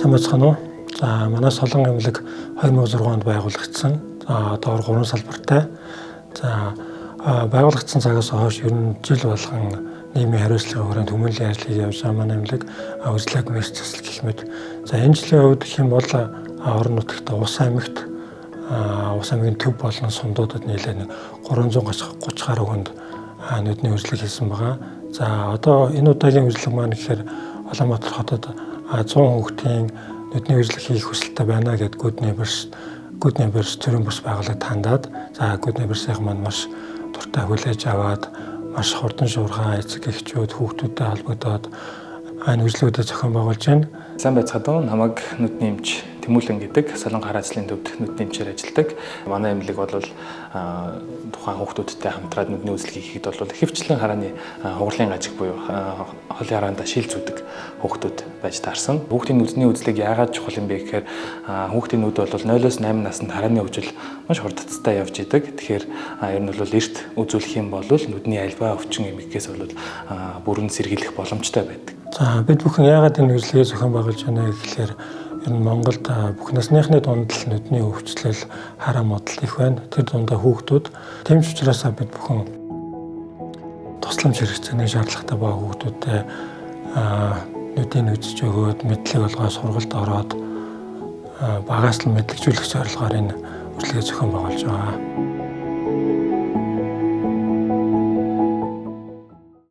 Сайн байцгаана уу? За манай Солон эмнэлэг 2006 онд байгуулагдсан. За одоор 3 салбартай. За байгуулагдсан цагаас хойш ер нь жил болгон нийгмийн хариуцлагын хүрээнд хүмүүнлэгийн ажлыг явуулж байгаа манай эмнэлэг үзлэг мэс засал гэх мэт. За энэ жилийн хувьд гэх юм бол орон нутагт Ус аймгийн төв болон сумдуудад нийлээд 330 гаруй хүнд нүдний үзлэг хийсэн байгаа. За одоо энэ удаагийн үзлэг маань гэхээр Улаанбаатар хотод 100 хүүхдийн нүдний үзлэг хийх хүсэлтэй байна гэд Good Neighbors төрийн бус байгууллагад хандаад Good Neighbors-ийн маань маш дуртай хүлээж аваад маш хурдан шуурхай эцэг эхчүүд хүүхдүүдтэй холбогдоод энэ үзлэгүүдэд зохион байгуулж байна. Сайн байцгаана уу? Намайг нүдний эмч Тэмүүлэн гэдэг Солон гар ажлын төвд нүдний эмчээр ажилладаг. Манай эмнэлэг бол тухайн хүүхдүүдтэй хамтраад нүдний үзлэг хийхэд бол ихэвчлэн харааны хугарлын гажиг буюу холын хараанда шил зүүдэг хүүхдүүд байж таарсан. Хүүхдийн нүдний үзлэг яагаад чухал юм бэ гэхээр хүүхдийн нүд бол 0-8 наснд харааны хөгжил маш хурдцтай явж идэг. Тэгэхээр ер нь бол эрт үзүүлэх юм бол нүдний альва өвчин эмгэгээс бол бүрэн сэргийлэх боломжтой байдаг. За бид бүхэн яагаад энэ үзлэгийг зохион байгуулж байна гэхээр ер нь Монголд бүх насныхны дунд л нүдний өвчлөл хараа модал их байна. Тэр дундаа хүүхдүүд. Тийм ч учраас бид бүхэн тусламж хэрэгцээний шаардлагатай байгаа хүүхдүүдтэй нүдийг үзэж өгөөд мэдлэг олгоод сургалт ороод багаас нь мэдлэгжүүлэх зорилгоор энэ үзлэгийг зохион байгуулж байгаа.